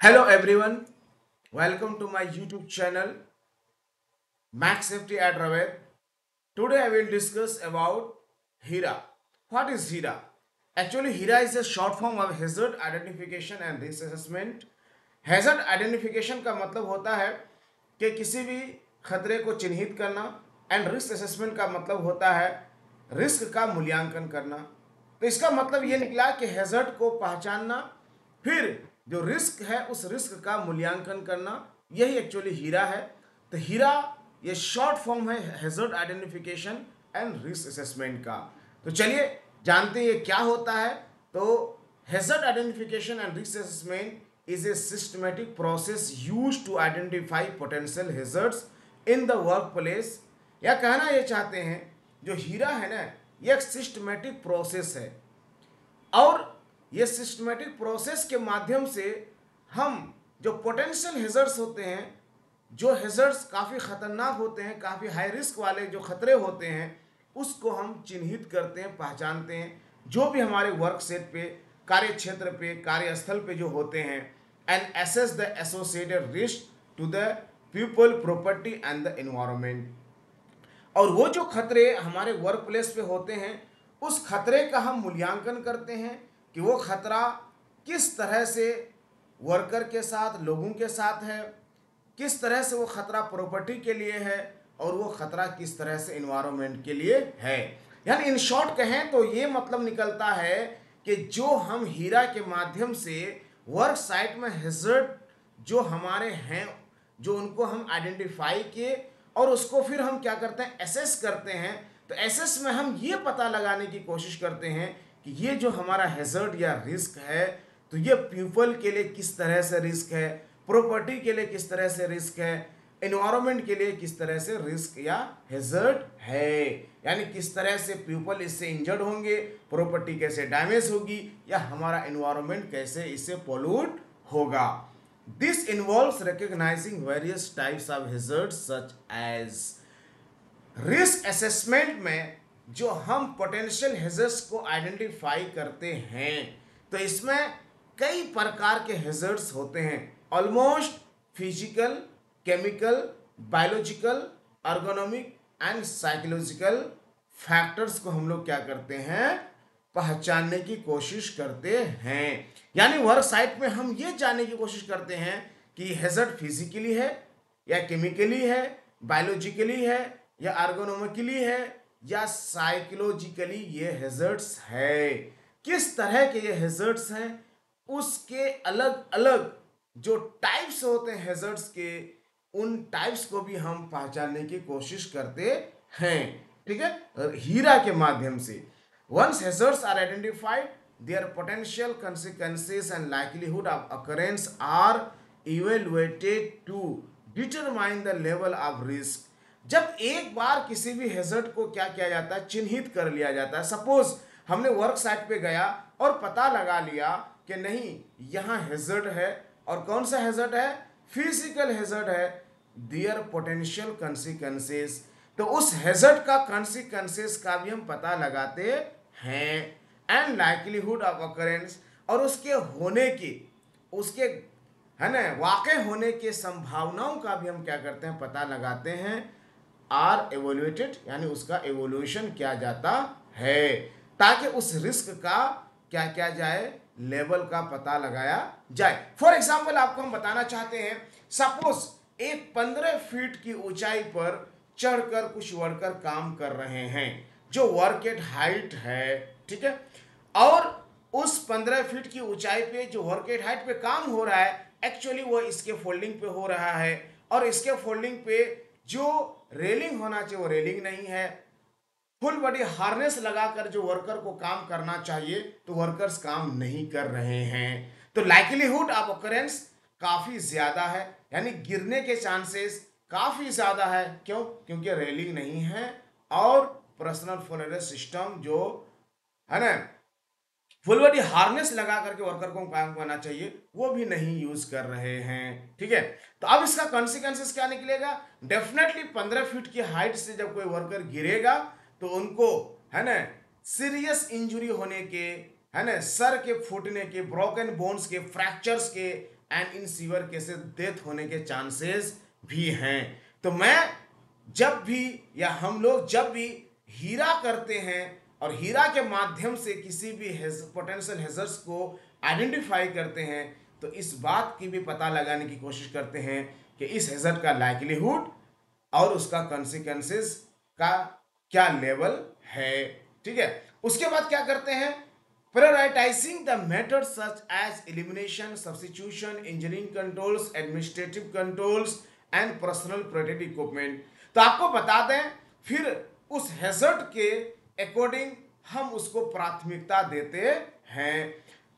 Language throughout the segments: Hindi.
Hello everyone, welcome to my YouTube channel Max Safety at Raved. Today I will discuss about HIRA. What is HIRA? Actually, HIRA is a short form of Hazard Identification and Risk Assessment. Hazard Identification का मतलब होता है कि किसी भी खतरे को चिन्हित करना एंड रिस्क असेसमेंट का मतलब होता है रिस्क का मूल्यांकन करना। तो इसका मतलब ये निकला कि हैजर्ड को पहचानना, फिर जो रिस्क है उस रिस्क का मूल्यांकन करना, यही एक्चुअली हीरा है। तो हीरा ये शॉर्ट फॉर्म है hazard identification and risk assessment का। तो चलिए जानते हैं ये क्या होता है। तो hazard identification and risk assessment is a systematic process used to identify potential hazards in the workplace। या कहना ये चाहते हैं जो हीरा है ना, ये एक सिस्टमेटिक प्रोसेस है और ये सिस्टमेटिक प्रोसेस के माध्यम से हम जो पोटेंशियल हेजर्ड्स होते हैं, जो हेजर्ड्स काफ़ी ख़तरनाक होते हैं, काफ़ी हाई रिस्क वाले जो खतरे होते हैं, उसको हम चिन्हित करते हैं, पहचानते हैं। जो भी हमारे वर्क सेट पे, कार्य क्षेत्र पे, कार्यस्थल पे जो होते हैं, and assess the associated risk to the people, property and the environment. और वो जो खतरे हमारे वर्क प्लेस पे होते हैं, उस खतरे का हम मूल्यांकन करते हैं कि वो खतरा किस तरह से वर्कर के साथ, लोगों के साथ है, किस तरह से वो खतरा प्रॉपर्टी के लिए है और वो खतरा किस तरह से इन्वायरमेंट के लिए है। यानी इन शॉर्ट कहें तो ये मतलब निकलता है कि जो हम हीरा के माध्यम से वर्क साइट में हैजर्ड जो हमारे हैं, जो उनको हम आइडेंटिफाई किए और उसको फिर हम क्या करते हैं, एसेस करते हैं। तो एसेस में हम ये पता लगाने की कोशिश करते हैं कि ये जो हमारा हैजर्ड या रिस्क है, तो ये पीपल के लिए किस तरह से रिस्क है, प्रॉपर्टी के लिए किस तरह से रिस्क है, एनवायरनमेंट के लिए किस तरह से रिस्क या हैजर्ड है। यानी किस तरह से पीपल इससे इंजर्ड होंगे, प्रॉपर्टी कैसे डैमेज होगी, या हमारा एनवायरनमेंट कैसे इससे पोल्यूट होगा। This involves recognizing various types of hazards such as. Risk assessment में जो हम पोटेंशियल हैजर्ड्स को आइडेंटिफाई करते हैं, तो इसमें कई प्रकार के हैजर्ड्स होते हैं। Almost physical, chemical, biological, ergonomic and psychological factors को हम लोग क्या करते हैं, पहचानने की कोशिश करते हैं। यानी वर्क साइट में हम ये जानने की कोशिश करते हैं कि हैजर्ड फिजिकली है या केमिकली है, बायोलॉजिकली है या अर्गोनॉमिकली है या साइकोलॉजिकली ये हैजर्ड्स है। किस तरह के ये हैजर्ड्स हैं, उसके अलग अलग जो टाइप्स होते हैं हैजर्ड्स के, उन टाइप्स को भी हम पहचानने की कोशिश करते हैं। ठीक है, हीरा के माध्यम से। Once hazards are identified, their potential consequences and likelihood of occurrence are evaluated to determine the level of risk। जब एक बार किसी भी हैजर्ड को क्या किया जाता है, चिन्हित कर लिया जाता है। सपोज हमने वर्क साइट पे गया और पता लगा लिया कि नहीं यहाँ हैजर्ड है, और कौन सा हैजर्ड है, फिजिकल हैजर्ड है, देयर पोटेंशियल कॉन्सिक्वेंसेस। तो उस हैजर्ड का कॉन्सिक्वेंसेस का भी हम पता लगाते हैं, एंड लाइकलीहुड ऑफ अकरेंस, और उसके होने की, उसके है ना वाक़ होने के संभावनाओं का भी हम क्या करते हैं, पता लगाते हैं। आर एवोल्यूएटेड, यानी उसका एवोल्यूशन किया जाता है ताकि उस रिस्क का क्या किया जाए, लेवल का पता लगाया जाए। फॉर एग्जाम्पल आपको हम बताना चाहते हैं, सपोज एक 15 फीट की ऊंचाई पर चढ़कर कुछ वर्कर काम कर रहे हैं, जो वर्क एट हाइट है। ठीक है, और उस 15 फीट की ऊंचाई पे जो वर्क एट हाइट पे काम हो रहा है, एक्चुअली वो इसके फोल्डिंग पे हो रहा है, और इसके फोल्डिंग पे जो रेलिंग होना चाहिए वो रेलिंग नहीं है। फुल बॉडी हार्नेस लगाकर जो वर्कर को काम करना चाहिए, तो वर्कर्स काम नहीं कर रहे हैं। तो लाइकलीहुड ऑफ ऑकरेंस काफ़ी ज़्यादा है, यानी गिरने के चांसेस काफ़ी ज़्यादा है। क्यों? क्योंकि रेलिंग नहीं है और पर्सनल फोल्डेड सिस्टम जो है ना फुल बॉडी हार्नेस लगा करके वर्कर को काम करना चाहिए, वो भी नहीं यूज कर रहे हैं। ठीक है, तो अब इसका कॉन्सिक्वेंसेस क्या निकलेगा, डेफिनेटली 15 फीट की हाइट से जब कोई वर्कर गिरेगा तो उनको है ना सीरियस इंजुरी होने के, है ना सर के फूटने के, ब्रोकन बोन्स के, फ्रैक्चर्स के and in severe cases death होने के चांसेस भी हैं। तो मैं जब भी या हम लोग जब भी हीरा करते हैं और हीरा के माध्यम से किसी भी पोटेंशियल हैजर्ड्स को आइडेंटिफाई करते हैं, तो इस बात की भी पता लगाने की कोशिश करते हैं कि इस हैजर्ड का लाइक्लीहुड और उसका कॉन्सिक्वेंसेस का क्या लेवल है। ठीक है, उसके बाद क्या करते हैं, prioritizing the methods such as elimination, substitution, engineering controls, administrative controls and personal protective equipment। तो आपको बता दें, फिर उस हैजर्ड के अकॉर्डिंग हम उसको प्राथमिकता देते हैं।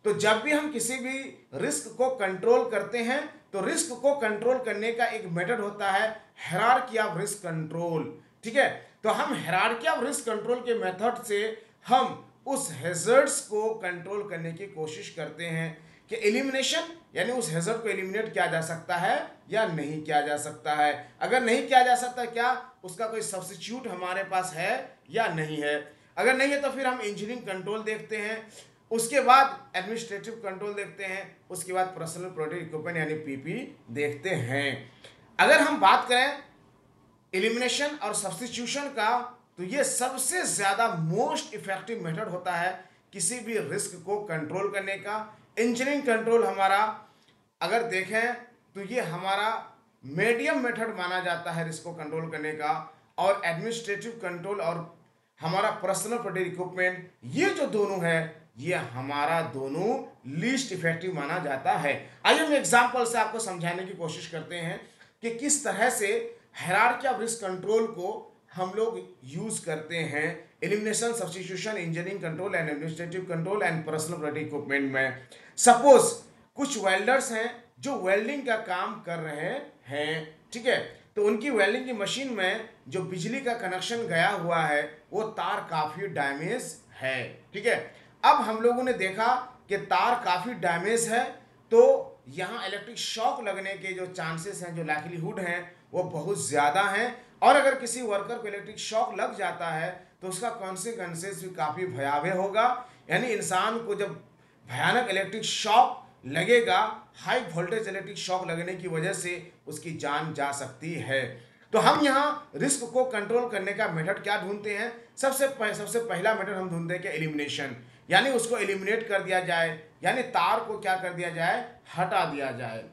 तो जब भी हम किसी भी रिस्क को कंट्रोल करते हैं, तो रिस्क को कंट्रोल करने का एक मेथड होता है हायरार्की ऑफ रिस्क कंट्रोल। ठीक है, तो हम हायरार्की ऑफ रिस्क कंट्रोल के मेथड से हम उस हैजर्ड्स को कंट्रोल करने की कोशिश करते हैं कि एलिमिनेशन यानी उस हैजर्ड को एलिमिनेट किया जा सकता है या नहीं किया जा सकता है। अगर नहीं किया जा सकता, क्या उसका कोई सब्स्टिट्यूट हमारे पास है या नहीं है। अगर नहीं है तो फिर हम इंजीनियरिंग कंट्रोल देखते हैं, उसके बाद एडमिनिस्ट्रेटिव कंट्रोल देखते हैं, उसके बाद पर्सनल प्रोटेक्टिव इक्विपमेंट यानी पीपी देखते हैं। अगर हम बात करें एलिमिनेशन और सब्स्टिट्यूशन का, तो ये सबसे ज़्यादा मोस्ट इफेक्टिव मेथड होता है किसी भी रिस्क को कंट्रोल करने का। इंजीनियरिंग कंट्रोल हमारा अगर देखें तो ये हमारा मीडियम मेथड माना जाता है रिस्क को कंट्रोल करने का, और एडमिनिस्ट्रेटिव कंट्रोल और हमारा पर्सनल प्रोटेक्टिव इक्विपमेंट, ये जो दोनों है ये हमारा दोनों लीस्ट इफेक्टिव माना जाता है। आइए हम एग्जांपल से आपको समझाने की कोशिश करते हैं कि किस तरह से हायरार्की ऑफ रिस्क कंट्रोल को हम लोग यूज करते हैं elimination, substitution, engineering control and administrative control and personal protective equipment में। सपोज कुछ वेल्डर्स हैं जो वेल्डिंग का काम कर रहे हैं, ठीक है, तो उनकी वेल्डिंग की मशीन में जो बिजली का कनेक्शन गया हुआ है वो तार काफी डैमेज है। ठीक है, अब हम लोगों ने देखा कि तार काफी डैमेज है, तो यहाँ इलेक्ट्रिक शॉक लगने के जो चांसेस हैं, जो लाइक्लीहुड हैं, वो बहुत ज़्यादा हैं। और अगर किसी वर्कर को इलेक्ट्रिक शॉक लग जाता है तो उसका कॉन्सिक्वेंसेस भी काफ़ी भयावह होगा। यानी इंसान को जब भयानक इलेक्ट्रिक शॉक लगेगा, हाई वोल्टेज इलेक्ट्रिक शॉक लगने की वजह से उसकी जान जा सकती है। तो हम यहाँ रिस्क को कंट्रोल करने का मेथड क्या ढूंढते हैं, सबसे पहला मेथड हम ढूंढते हैं कि एलिमिनेशन, यानी उसको एलिमिनेट कर दिया जाए, यानी तार को क्या कर दिया जाए, हटा दिया जाए।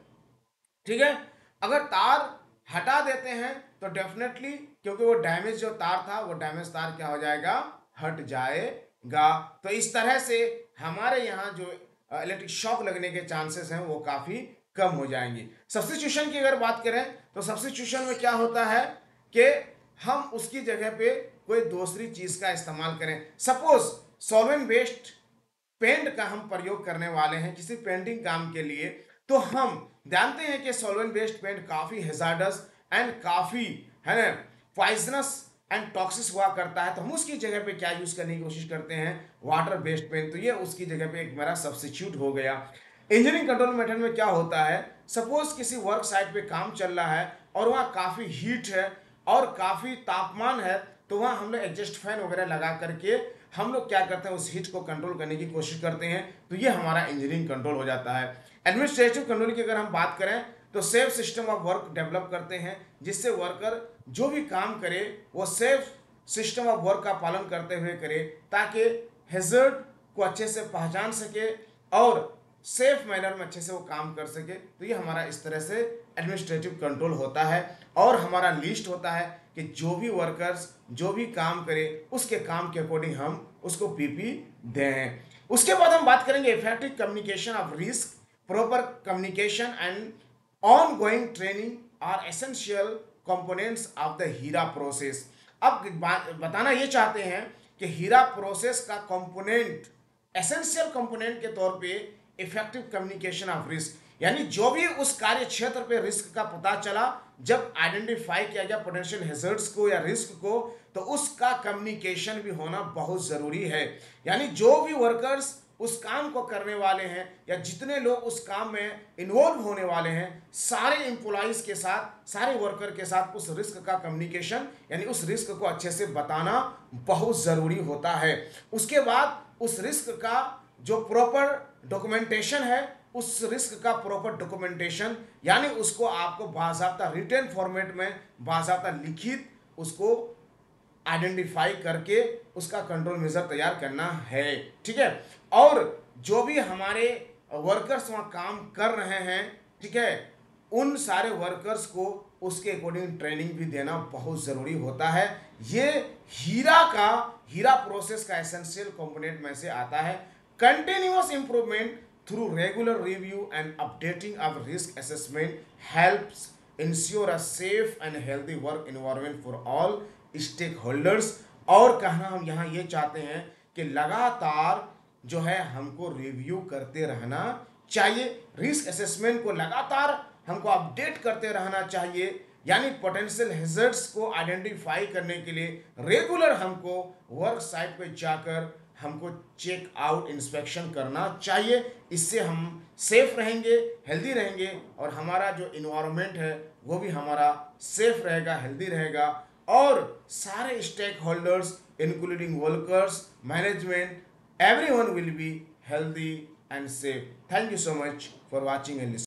ठीक है, अगर तार हटा देते हैं तो डेफिनेटली, क्योंकि वो डैमेज जो तार था वो डैमेज तार क्या हो जाएगा, हट जाएगा। तो इस तरह से हमारे यहाँ जो इलेक्ट्रिक शॉक लगने के चांसेस हैं वो काफ़ी कम हो जाएंगे। सब्स्टिट्यूशन की अगर बात करें तो सब्स्टिट्यूशन में क्या होता है कि हम उसकी जगह पे कोई दूसरी चीज़ का इस्तेमाल करें। सपोज सॉल्वेंट बेस्ड पेंट का हम प्रयोग करने वाले हैं किसी पेंटिंग काम के लिए, तो हम जानते हैं कि सॉल्वेंट बेस्ड पेंट काफ़ी हैजार्डस एंड काफ़ी है ना पॉइजनस एंड टॉक्सिक हुआ करता है। तो हम उसकी जगह पे क्या यूज़ करने की कोशिश करते हैं, वाटर बेस्ड पेंट। तो ये उसकी जगह पे एक मेरा सब्स्टिट्यूट हो गया। इंजीनियरिंग कंट्रोल मेथड में क्या होता है, सपोज किसी वर्क साइट पे काम चल रहा है और वहाँ काफ़ी हीट है और काफ़ी तापमान है, तो वहाँ हम लोग एग्जस्ट फैन वगैरह लगा करके हम लोग क्या करते हैं, उस हीट को कंट्रोल करने की कोशिश करते हैं। तो ये हमारा इंजीनियरिंग कंट्रोल हो जाता है। एडमिनिस्ट्रेटिव कंट्रोल की अगर हम बात करें तो safe system of work develop करते हैं, जिससे वर्कर जो भी काम करे वो सेफ सिस्टम ऑफ वर्क का पालन करते हुए करे, ताकि हैजर्ड को अच्छे से पहचान सके और सेफ मैनर में अच्छे से वो काम कर सके। तो ये हमारा इस तरह से एडमिनिस्ट्रेटिव कंट्रोल होता है। और हमारा लिस्ट होता है कि जो भी वर्कर्स जो भी काम करे उसके काम के अकॉर्डिंग हम उसको पीपी दें। उसके बाद हम बात करेंगे effective communication of risk, proper communication and ongoing training are essential components of the HIRA process. अब बताना ये चाहते हैं कि हीरा प्रोसेस का कंपोनेंट, एसेंशियल कंपोनेंट के तौर पे इफेक्टिव कम्युनिकेशन ऑफ रिस्क, यानी जो भी उस कार्य क्षेत्र पे रिस्क का पता चला, जब आइडेंटिफाई किया गया पोटेंशियल हैजर्ड्स को या रिस्क को, तो उसका कम्युनिकेशन भी होना बहुत ज़रूरी है। यानी जो भी वर्कर्स उस काम को करने वाले हैं या जितने लोग उस काम में इन्वॉल्व होने वाले हैं, सारे एम्प्लॉइज़ के साथ, सारे वर्कर के साथ उस रिस्क का कम्युनिकेशन यानी उस रिस्क को अच्छे से बताना बहुत ज़रूरी होता है। उसके बाद उस रिस्क का जो प्रॉपर डॉक्यूमेंटेशन है, उस रिस्क का प्रॉपर डॉक्यूमेंटेशन, यानी उसको आपको बाकायदा रिटन फॉर्मेट में बाकायदा लिखित उसको आइडेंटिफाई करके उसका कंट्रोल मेजर तैयार करना है। ठीक है, और जो भी हमारे वर्कर्स वहाँ काम कर रहे हैं, ठीक है, उन सारे वर्कर्स को उसके अकॉर्डिंग ट्रेनिंग भी देना बहुत ज़रूरी होता है। ये हीरा प्रोसेस का एसेंशियल कंपोनेंट में से आता है। Continuous improvement through regular review and updating of risk assessment helps ensure a safe and healthy work environment for all स्टेक होल्डर्स। और कहना हम यहाँ ये चाहते हैं कि लगातार जो है हमको रिव्यू करते रहना चाहिए, रिस्क असेसमेंट को लगातार हमको अपडेट करते रहना चाहिए, यानी पोटेंशियल हैजर्ड्स को आइडेंटिफाई करने के लिए रेगुलर हमको वर्क साइट पे जाकर हमको चेक आउट इंस्पेक्शन करना चाहिए। इससे हम सेफ रहेंगे, हेल्दी रहेंगे, और हमारा जो इन्वायरमेंट है वो भी हमारा सेफ रहेगा, हेल्दी रहेगा, और सारे स्टेक होल्डर्स including workers, management, everyone will be healthy and safe. Thank you so much for watching and listening.